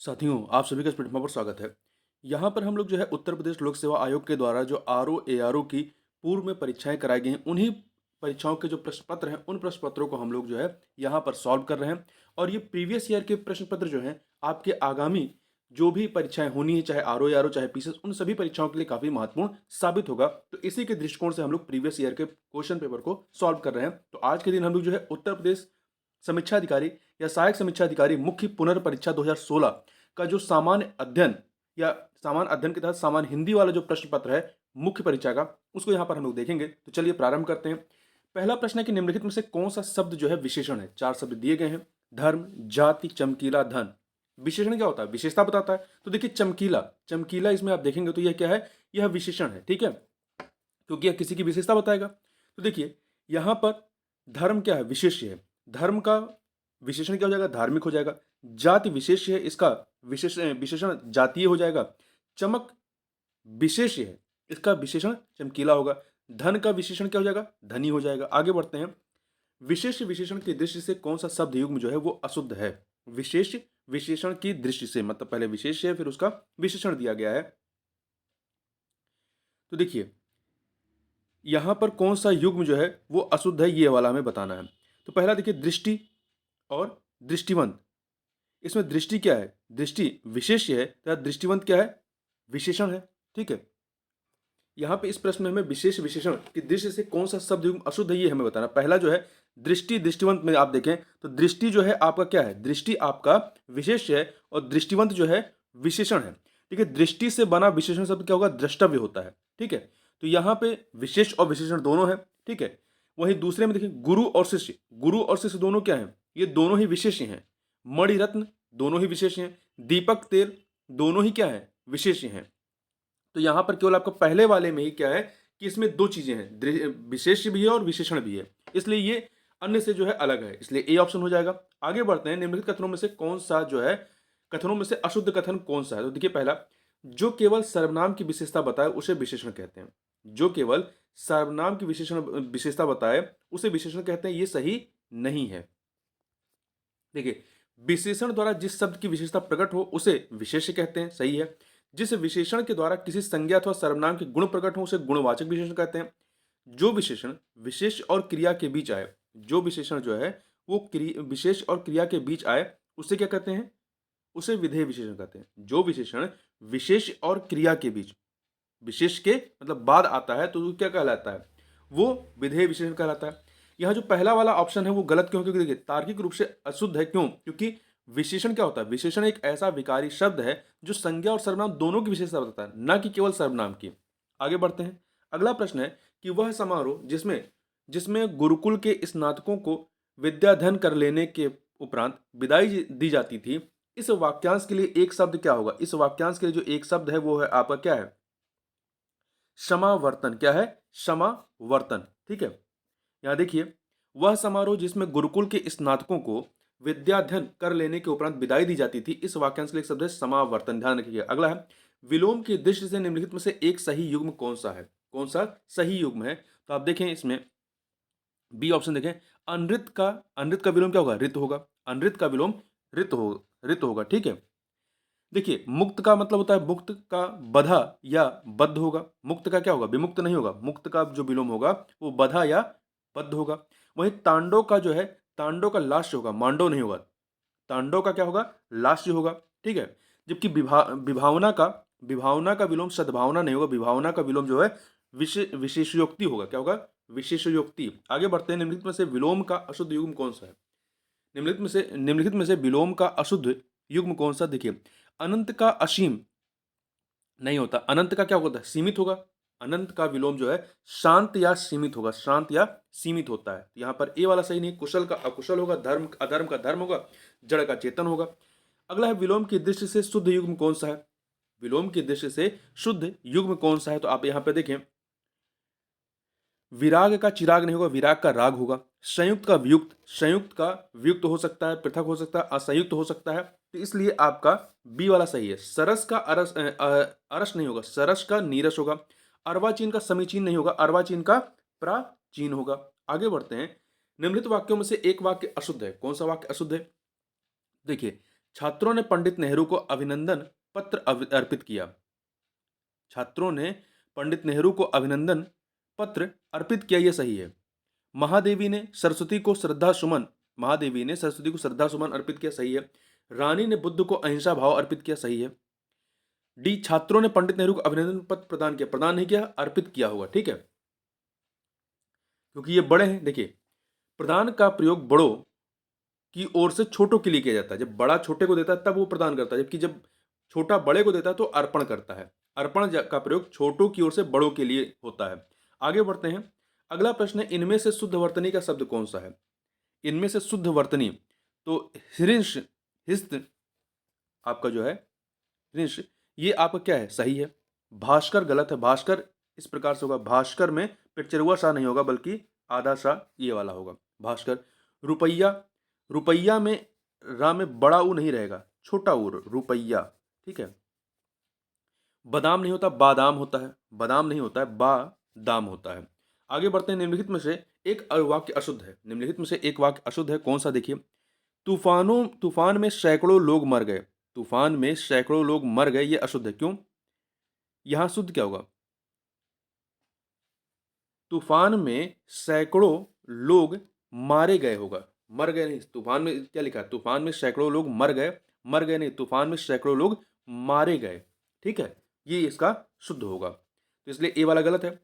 साथियों, आप सभी का इस प्लेटफ़ॉर्म पर स्वागत है। यहाँ पर हम लोग जो है उत्तर प्रदेश लोक सेवा आयोग के द्वारा जो आरओ, एआरओ की पूर्व में परीक्षाएँ कराई गई हैं, उन्हीं परीक्षाओं के जो प्रश्न पत्र हैं, उन प्रश्न पत्रों को हम लोग जो है यहाँ पर सॉल्व कर रहे हैं। और ये प्रीवियस ईयर के प्रश्न पत्र जो हैं, आपके आगामी जो भी परीक्षाएँ होनी है, चाहे आरओ, एआरओ, चाहे पीसीएस, उन सभी परीक्षाओं के लिए काफ़ी महत्वपूर्ण साबित होगा। तो इसी के दृष्टिकोण से हम लोग प्रीवियस ईयर के क्वेश्चन पेपर को सॉल्व कर रहे हैं। तो आज के दिन हम लोग जो है उत्तर प्रदेश समीक्षा अधिकारी या सहायक समीक्षा अधिकारी मुख्य पुनर्परीक्षा 2016 का जो सामान्य अध्ययन या सामान्य अध्ययन के तहत सामान्य हिंदी वाला जो प्रश्न पत्र है मुख्य परीक्षा का, उसको यहाँ पर हम लोग देखेंगे। तो चलिए प्रारंभ करते हैं। पहला प्रश्न है कि निम्नलिखित में से कौन सा शब्द जो है विशेषण है। 4 शब्द दिए गए हैं। धर्म, जाति, चमकीला, धन। विशेषण क्या होता है? विशेषता बताता है। तो देखिए चमकीला, चमकीला इसमें आप देखेंगे तो यह क्या है? यह विशेषण है, ठीक है, क्योंकि यह किसी की विशेषता बताएगा। तो देखिए यहाँ पर धर्म क्या है? विशेष्य है। धर्म का विशेषण क्या हो जाएगा? धार्मिक हो जाएगा। जाति विशेष्य है, इसका विशेषण जातीय हो जाएगा। चमक विशेष्य है, इसका विशेषण चमकीला होगा। धन का विशेषण क्या हो जाएगा? धनी हो जाएगा। आगे बढ़ते हैं। विशेष विशेषण की दृष्टि से कौन सा शब्द युग्म जो है वो अशुद्ध है? विशेष विशेषण की दृष्टि से, मतलब पहले विशेष है फिर उसका विशेषण दिया गया है। तो देखिए यहां पर कौन सा युग्म जो है वो अशुद्ध है, ये वाला हमें बताना है। तो पहला देखिए दृष्टि और दृष्टिवंत। इसमें दृष्टि क्या है? दृष्टि विशेष्य है, तो दृष्टिवंत क्या है? विशेषण है, ठीक है। यहाँ पे इस प्रश्न में हमें विशेष विशेषण की दृष्टि से कौन सा शब्द युग्म अशुद्ध है ये हमें बताना। पहला जो है दृष्टि दृष्टिवंत में आप देखें तो दृष्टि जो है आपका क्या है? दृष्टि आपका विशेष्य है और दृष्टिवंत जो है विशेषण है, ठीक है। दृष्टि से बना विशेषण शब्द क्या होगा? द्रष्टव्य होता है, ठीक है। तो यहाँ पे विशेष और विशेषण दोनों है, ठीक है। वहीं दूसरे में देखिए गुरु और शिष्य, गुरु और शिष्य दोनों क्या है? ये दोनों ही विशेष्य हैं। मणिरत्न दोनों ही विशेष्य हैं। दीपक तेल दोनों ही क्या है? विशेष्य हैं। तो यहां पर केवल आपको पहले वाले में ही क्या है कि इसमें दो चीजें हैं, विशेष भी है और विशेषण भी है, इसलिए ये अन्य से जो है अलग है, इसलिए ए ऑप्शन हो जाएगा। आगे बढ़ते हैं। निम्नलिखित कथनों में से कौन सा जो है कथनों में से अशुद्ध कथन कौन सा है? तो देखिए पहला, जो केवल सर्वनाम की विशेषता बताए उसे विशेषण कहते हैं। जो केवल सर्वनाम की विशेषता बताए उसे विशेषण कहते हैं, ये सही नहीं है। देखिए विशेषण द्वारा जिस शब्द की विशेषता प्रकट हो उसे विशेष्य कहते हैं, सही है। जिस विशेषण के द्वारा किसी संज्ञा अथवा सर्वनाम के गुण प्रकट हो उसे गुणवाचक विशेषण कहते हैं। जो विशेषण विशेष और क्रिया के बीच आए, जो विशेषण जो है वो विशेष और क्रिया के बीच आए उसे क्या कहते हैं? उसे विधेय विशेषण कहते हैं। जो विशेषण विशेष और क्रिया के बीच, विशेष के मतलब बाद आता है तो वो क्या कहलाता है? वो विधेय विशेषण कहलाता है। यहाँ जो पहला वाला ऑप्शन है वो गलत क्यों? क्योंकि देखिए तार्किक रूप से अशुद्ध है। क्यों? क्योंकि विशेषण क्या होता है? विशेषण एक ऐसा विकारी शब्द है जो संज्ञा और सर्वनाम दोनों की विशेषता बताता है, न कि केवल सर्वनाम की। आगे बढ़ते हैं। अगला प्रश्न है कि वह समारोह जिसमें जिसमें गुरुकुल के स्नातकों को विद्याध्ययन कर लेने के उपरांत विदाई दी जाती थी, इस वाक्यांश के लिए एक शब्द क्या होगा? इस वाक्यांश के लिए जो एक शब्द है वो है आपका क्या है? समावर्तन। क्या है? समावर्तन, ठीक है। यहां देखिए वह समारोह जिसमें गुरुकुल के स्नातकों को विद्याध्ययन कर लेने के उपरांत विदाई दी जाती थी, इस वाक्यांश के लिए एक शब्द है समावर्तन। ध्यान रखिएगा। अगला है विलोम की दृष्टि से निम्नलिखित में से एक सही युग्म कौन सा है? कौन सा सही युग्म है? तो आप देखें इसमें बी ऑप्शन देखें। अनृत का विलोम क्या होगा? ऋत होगा। अनृत का विलोम ऋत होगा, ठीक है। देखिए मुक्त का मतलब होता है, मुक्त का बधा या बद्ध होगा। मुक्त का क्या होगा? विमुक्त नहीं होगा। मुक्त का जो विलोम होगा वो बधा या बद्ध होगा। वहीं तांडव का जो है, तांडव का लास्य होगा, मांडव नहीं होगा। तांडव का क्या होगा? लास्य होगा, ठीक है। जबकि विभावना का विलोम सद्भावना नहीं होगा। विभावना का विलोम जो है विशेषयोक्ति होगा। क्या होगा? विशेषयोक्ति। आगे बढ़ते हैं। निम्नलिखित में से विलोम का अशुद्ध युग्म कौन सा है? निम्नलिखित में से विलोम का अशुद्ध युग्म कौन सा? देखिए अनंत का असीम नहीं होता। अनंत का क्या होता है? सीमित होगा। अनंत का विलोम जो है शांत या सीमित होगा। शांत या सीमित होता है। यहाँ पर ए वाला सही नहीं। कुशल का अकुशल होगा। धर्म अधर्म का धर्म होगा। जड़ का चेतन होगा। अगला है विलोम की दृष्टि से शुद्ध युग्म कौन सा है? विलोम की दृष्टि से शुद्ध युग्म कौन सा है? तो आप यहाँ पे देखें विराग का चिराग नहीं होगा, विराग का राग होगा। संयुक्त का वियुक्त हो सकता है, पृथक हो सकता है, असंयुक्त हो सकता है। तो इसलिए आपका बी वाला सही है। सरस का अरस नहीं होगा, सरस का नीरस होगा। अर्वाचीन का समीचीन नहीं होगा, अर्वाचीन का प्राचीन होगा। आगे बढ़ते हैं। निम्नलिखित वाक्यों में से एक वाक्य अशुद्ध है। कौन सा वाक्य अशुद्ध है? देखिए छात्रों ने पंडित नेहरू को अभिनंदन पत्र अर्पित किया। छात्रों ने पंडित नेहरू को अभिनंदन पत्र अर्पित किया, यह सही है। महादेवी ने सरस्वती को श्रद्धा सुमन महादेवी ने सरस्वती को श्रद्धा सुमन अर्पित किया, सही है। रानी ने बुद्ध को अहिंसा भाव अर्पित किया, सही है। डी, छात्रों ने पंडित नेहरू को अभिनंदन पत्र प्रदान किया, प्रदान नहीं किया, अर्पित किया होगा, ठीक है, क्योंकि ये बड़े हैं। देखिए, प्रदान का प्रयोग बड़ों की ओर से छोटों के लिए किया जाता है। जब बड़ा छोटे को देता है तब वो प्रदान करता है, जबकि जब छोटा बड़े को देता है तो अर्पण करता है। अर्पण का प्रयोग छोटों की ओर से बड़ों के लिए होता है। आगे बढ़ते हैं। अगला प्रश्न है, इनमें से शुद्ध वर्तनी का शब्द कौन सा है? इनमें से शुद्ध वर्तनी, तो हृंश, हिस्त आपका जो है हृंश, ये आपका क्या है? सही है। भास्कर गलत है। भास्कर इस प्रकार से होगा, भास्कर में पिक्चरुआ सा नहीं होगा बल्कि आधा सा ये वाला होगा, भास्कर। रुपया, रुपया में रा में बड़ा ऊ नहीं रहेगा, छोटा ऊ, रुपया, ठीक है। बादाम नहीं होता, बादाम होता है। बादाम नहीं होता है, बादाम होता है। आगे बढ़ते हैं। निम्नलिखित में से एक वाक्य अशुद्ध है। निम्नलिखित में से एक वाक्य अशुद्ध है, कौन सा? देखिए, तूफान में सैकड़ों लोग मर गए। तूफान में सैकड़ों लोग मर गए, ये अशुद्ध है। क्यों? यहां शुद्ध क्या होगा? तूफान में सैकड़ों लोग मारे गए होगा, मर गए नहीं। तूफान में क्या लिखा है? तूफान में सैकड़ों लोग मर गए, मर गए नहीं, तूफान में सैकड़ों लोग मारे गए, ठीक है, ये इसका शुद्ध होगा। तो इसलिए ए वाला गलत है।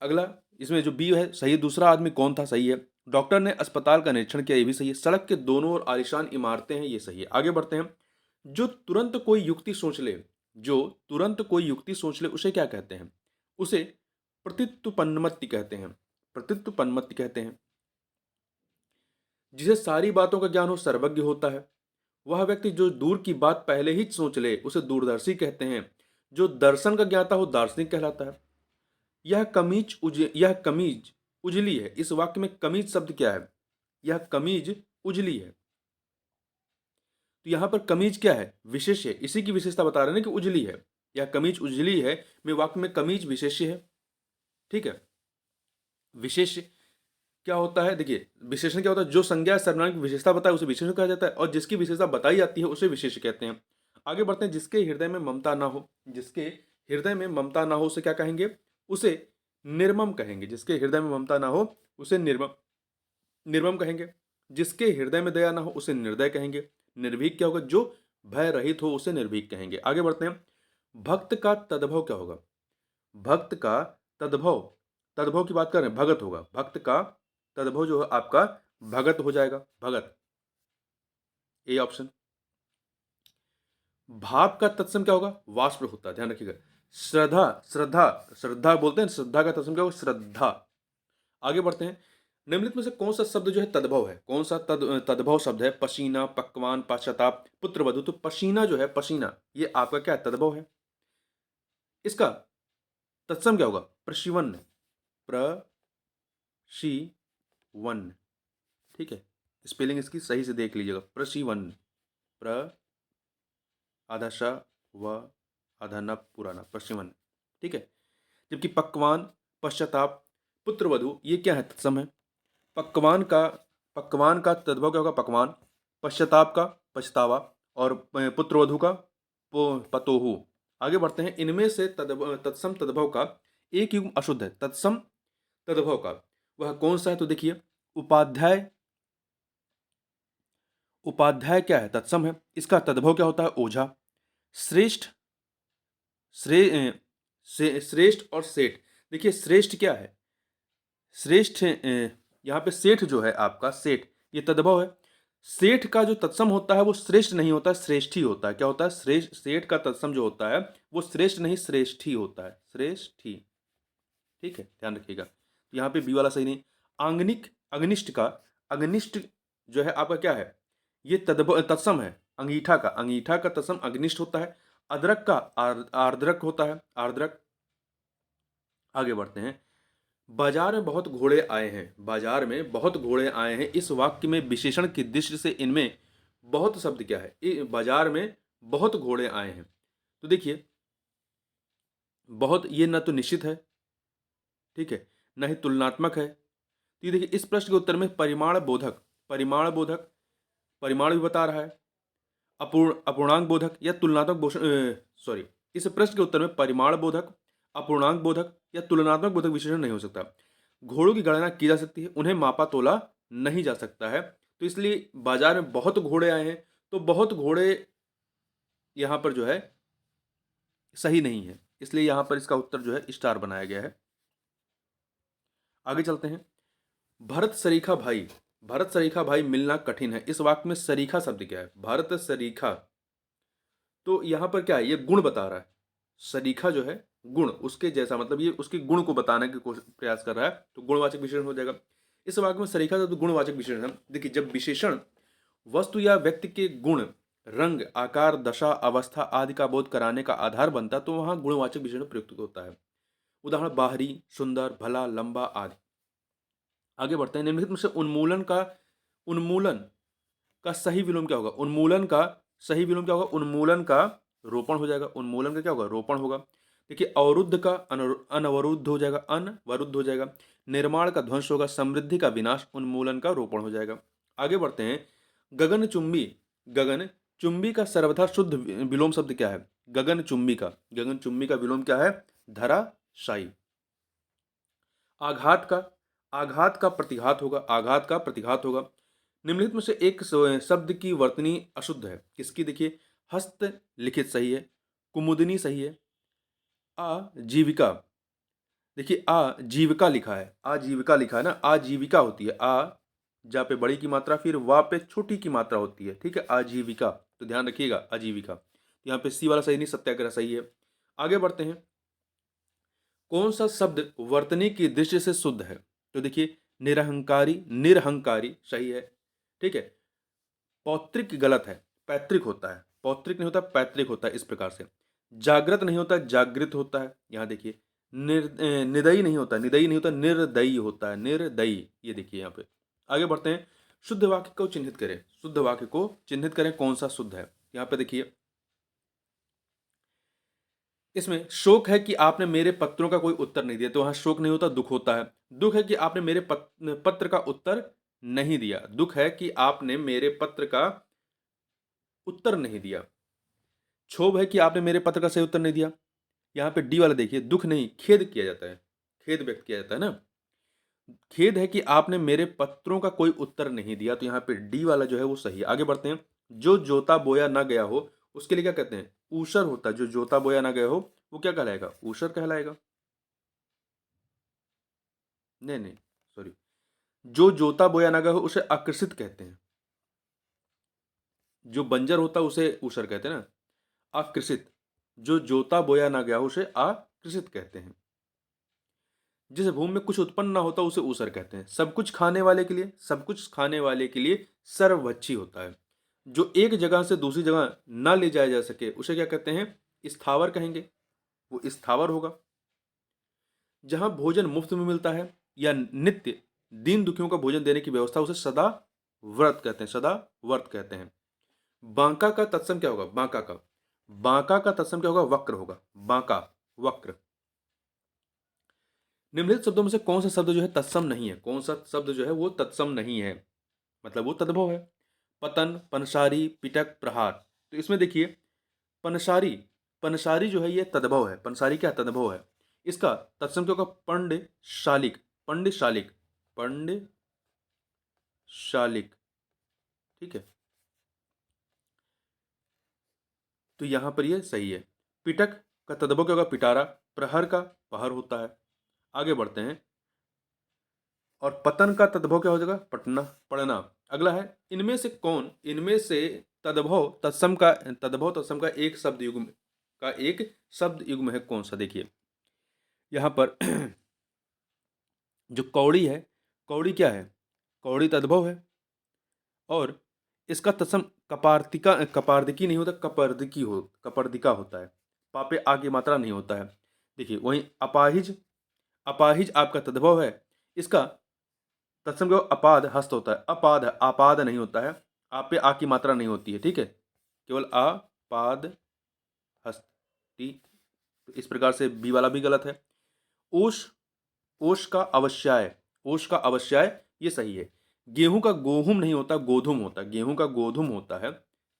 अगला, इसमें जो बी है सही है। दूसरा आदमी कौन था? सही है। डॉक्टर ने अस्पताल का निरीक्षण किया, ये भी सही है। सड़क के दोनों ओर आलीशान इमारतें हैं, ये सही है। आगे बढ़ते हैं। जो तुरंत कोई युक्ति सोच ले, जो तुरंत कोई युक्ति सोच ले, उसे क्या कहते हैं? उसे प्रतित्वपन्नमति कहते हैं। प्रतित्वपन्नमति कहते हैं। जिसे सारी बातों का ज्ञान हो, सर्वज्ञ होता है। वह व्यक्ति जो दूर की बात पहले ही सोच ले, उसे दूरदर्शी कहते हैं। जो दर्शन का ज्ञाता हो, दार्शनिक कहलाता है। यह कमीज उजली है। इस वाक्य में कमीज शब्द क्या है? यह कमीज उजली है। तो यहां पर कमीज क्या है? विशेष है। इसी की विशेषता बता रहे हैं कि उजली है। यह कमीज उजली है में वाक्य में कमीज विशेष्य है, ठीक है। विशेष क्या होता है? देखिए, विशेषण क्या होता है? जो संज्ञा सर्वनाम की विशेषता बताए उसे विशेषण कहा जाता है, और जिसकी विशेषता बताई जाती है उसे विशेष कहते हैं। आगे बढ़ते हैं। जिसके हृदय में ममता ना हो, जिसके हृदय में ममता ना हो उसे क्या कहेंगे? उसे निर्मम कहेंगे। जिसके हृदय में ममता ना हो उसे निर्मम कहेंगे। जिसके हृदय में दया ना हो उसे निर्दय कहेंगे। निर्भीक क्या होगा? जो भय रहित हो उसे निर्भीक कहेंगे। आगे बढ़ते हैं। भक्त का तद्भव क्या होगा? भक्त का तद्भव, तद्भव की बात कर रहे हैं, भगत होगा। भक्त का तद्भव जो है आपका भगत हो जाएगा, भगत, ए ऑप्शन। भाव का तत्सम क्या होगा? वाष्प होता है, ध्यान रखिएगा। श्रद्धा, श्रद्धा, श्रद्धा बोलते हैं, श्रद्धा का तत्सम क्या होगा? श्रद्धा। आगे बढ़ते हैं। निम्नलिखित में से कौन सा शब्द जो है तद्भव है? कौन सा तद्भव शब्द है? पसीना, पकवान, पश्चाताप, पुत्रवधू। तो पसीना जो है, पसीना, ये आपका क्या है? तद्भव है। इसका तत्सम क्या होगा? प्रशिवन, प्रशिवन, ठीक है। स्पेलिंग इसकी सही से देख लीजिएगा। प्रशिवन, प्र आधा श व आधा न पुराना, प्रशिवन, ठीक है। जबकि पकवान, पश्चाताप, पुत्रवधू, ये क्या है? तत्सम है। पकवान का तद्भव क्या होगा? पकवान। पश्चाताप का पछतावा, और पुत्रवधू का पतोहू। आगे बढ़ते हैं। इनमें से तत्सम तद्भव का एक युग्म अशुद्ध है। तत्सम तद्भव का वह कौन सा है? तो देखिए, उपाध्याय, उपाध्याय क्या है? तत्सम है। इसका तद्भव क्या होता है? ओझा। श्रेष्ठ, श्रेष्ठ और सेठ। देखिए, श्रेष्ठ क्या है? श्रेष्ठ, यहाँ पे सेठ जो है आपका, सेठ, ये तद्भव है। सेठ का जो तत्सम होता है वो श्रेष्ठ नहीं होता, श्रेष्ठ ही होता है। क्या होता है? श्रेष्ठ, सेठ का तत्सम जो होता है वो श्रेष्ठ नहीं, श्रेष्ठ ही होता है, श्रेष्ठ ही, ठीक है, ध्यान रखिएगा। तो यहाँ पे बी वाला सही नहीं। आंगनिक, अग्निष्ठ का, अग्निष्ठ जो है आपका क्या है? ये तत्सम है। अंगीठा का तत्सम अग्निष्ठ होता है। अदरक का आर्द्रक होता है, आर्द्रक। आगे बढ़ते हैं। बाजार में बहुत घोड़े आए हैं। बाजार में बहुत घोड़े आए हैं। इस वाक्य में विशेषण की दृष्टि से इनमें बहुत शब्द क्या है? बाजार में बहुत घोड़े आए हैं। तो देखिए, बहुत ये न तो निश्चित है, ठीक है, न ही तुलनात्मक है। तो ये देखिए, इस प्रश्न के उत्तर में परिमाण बोधक, परिमाण भी बता रहा है। अपूर्णांक बोधक या तुलनात्मक सॉरी, इस प्रश्न के उत्तर में परिमाण बोधक, अपूर्णांक बोधक या तुलनात्मक बोधक विशेषण नहीं हो सकता। घोड़ों की गणना की जा सकती है, उन्हें मापा तोला नहीं जा सकता है। तो इसलिए बाजार में बहुत घोड़े आए हैं, तो बहुत घोड़े यहाँ पर जो है सही नहीं है, इसलिए यहाँ पर इसका उत्तर जो है स्टार बनाया गया है। आगे चलते हैं। भरत सरीखा भाई, भरत सरीखा भाई मिलना कठिन है। इस वाक्य में सरीखा शब्द क्या है? भरत सरीखा, तो यहाँ पर क्या है? ये गुण बता रहा है। सरीखा जो है गुण, उसके जैसा, मतलब ये उसके गुण को बताने की कोशिश प्रयास कर रहा है, तो गुणवाचक विशेषण हो जाएगा। इस वाक्य में सरीखा तो गुणवाचक विशेषण है। देखिए, जब विशेषण वस्तु या व्यक्ति के गुण, रंग, आकार, दशा, अवस्था आदि का बोध कराने का आधार बनता है, तो वहां गुणवाचक विशेषण प्रयुक्त होता है। उदाहरण बाहरी, सुंदर, भला, लंबा आदि। आगे बढ़ते हैं। निम्नलिखित में से उन्मूलन का सही विलोम क्या होगा? उन्मूलन का सही विलोम क्या होगा? उन्मूलन का रोपण हो जाएगा। उन्मूलन का क्या होगा? रोपण होगा। देखिए, अवरुद्ध का अनवरुद्ध हो जाएगा, अनवरुद्ध हो जाएगा। निर्माण का ध्वंस होगा, समृद्धि का विनाश, उन्मूलन का रोपण हो जाएगा। आगे बढ़ते हैं। गगनचुंबी, गगनचुंबी का सर्वथा शुद्ध विलोम शब्द क्या है? गगनचुंबी का विलोम क्या है? धराशायी। आघात का प्रतिघात होगा, आघात का प्रतिघात होगा। निम्नलिखित में से एक शब्द की वर्तनी अशुद्ध है, किसकी? देखिए, हस्त लिखित सही है, कुमुदनी सही है, आजीविका, देखिए आजीविका लिखा है, आजीविका लिखा है ना, आजीविका होती है, आ जा पे बड़ी की मात्रा, फिर वा पे छोटी की मात्रा होती है, ठीक है, आजीविका, तो ध्यान रखिएगा आजीविका। यहाँ पे सी वाला सही नहीं, सत्याग्रह सही है। आगे बढ़ते हैं। कौन सा शब्द वर्तनी की दृष्टि से शुद्ध है? तो देखिए, निरहंकारी, निरहंकारी सही है, ठीक है। पौत्रिक गलत है, पैतृक होता है, पौत्रिक नहीं होता, पैतृक होता है, इस प्रकार से। जागृत नहीं होता, जागृत होता है। यहाँ देखिए, निदयी नहीं होता, निदयी नहीं होता, निर्दयी होता है, निर्दयी। ये देखिए यहाँ पे। आगे बढ़ते हैं। शुद्ध वाक्य को चिन्हित करें, शुद्ध वाक्य को चिन्हित करें, कौन सा शुद्ध है? यहाँ पे देखिए, इसमें शोक है कि आपने मेरे पत्रों का कोई उत्तर नहीं दिया, तो वहां शोक नहीं होता, दुख होता है। दुख है कि आपने मेरे पत्र का उत्तर नहीं दिया, दुख है कि आपने मेरे पत्र का उत्तर नहीं दिया। क्षोभ है कि आपने मेरे पत्र का सही उत्तर नहीं दिया। यहाँ पे डी वाला देखिए, दुख नहीं, खेद किया जाता है, खेद व्यक्त किया जाता है ना। खेद है कि आपने मेरे पत्रों का कोई उत्तर नहीं दिया, तो यहाँ पे डी वाला जो है वो सही है। आगे बढ़ते हैं। जो जोता बोया ना गया हो, उसके लिए क्या कहते हैं? ऊसर होता है। जो जोता बोया ना गया हो वो क्या कहलाएगा? ऊसर कहलाएगा। नहीं नहीं, सॉरी, जो जोता बोया ना गया हो उसे आकृषित कहते हैं। जो बंजर होता है उसे ऊसर कहते हैं ना, आकृषित। जो जोता बोया ना गया हो उसे आकृषित कहते हैं। जिस भूमि में कुछ उत्पन्न ना होता उसे ऊसर कहते हैं। सब कुछ खाने वाले के लिए, सब कुछ खाने वाले के लिए सर्वभक्षी होता है। जो एक जगह से दूसरी जगह ना ले जाया जा सके उसे क्या कहते हैं? स्थावर कहेंगे, वो स्थावर होगा। जहां भोजन मुफ्त में मिलता है या नित्य दीन दुखियों का भोजन देने की व्यवस्था, उसे सदा व्रत कहते हैं, सदा व्रत कहते हैं। बांका का तत्सम क्या होगा? बांका का तत्सम क्या होगा? वक्र होगा, बांका, वक्र। निम्नलिखित शब्दों में से कौन सा शब्द जो है तत्सम नहीं है? कौन सा शब्द जो है वो तत्सम नहीं है, मतलब वो तद्भव है? पतन, पनसारी, पिटक, प्रहार। तो इसमें देखिए, पनसारी, पनसारी जो है ये तद्भव है। पनसारी क्या? तद्भव है। इसका तत्सम क्या होगा? पंड शालिक, पंड शालिक, पंड शालिक, ठीक है, तो यहां पर ये सही है। पिटक का तद्भव क्या होगा? पिटारा। प्रहर का पहर होता है। आगे बढ़ते हैं। और पतन का तद्भव क्या हो जाएगा? पटना, पढ़ना। अगला है, इनमें से कौन, इनमें से तद्भव तत्सम का एक शब्द युग्म है, कौन सा? देखिए, यहां पर जो कौड़ी है, कौड़ी क्या है? कौड़ी तद्भव है, और इसका तत्सम कपार्दिकी नहीं होता, कपर्दिका होता है। पापे आगे मात्रा नहीं होता है। देखिए, वहीं अपाहिज, अपाहिज आपका तद्भव है, इसका तत्सम क्या? अपाद हस्त होता है, अपाद, आपाद नहीं होता है, आप पे आ की मात्रा नहीं होती है, ठीक है, केवल आपाद हस्त, ठीक। तो इस प्रकार से बी वाला भी गलत है। ओश, ओश का अवश्याय, ओश का अवश्याय ये सही है। गेहूं का गोहुम नहीं होता, गोधुम होता है, गेहूं का गोधुम होता है,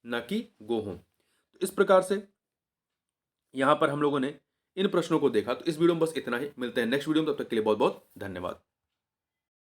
ना कि गो होम। तो इस प्रकार से यहाँ पर हम लोगों ने इन प्रश्नों को देखा। तो इस वीडियो में बस इतना ही। मिलते हैं नेक्स्ट वीडियो में, तब तक के लिए बहुत बहुत धन्यवाद।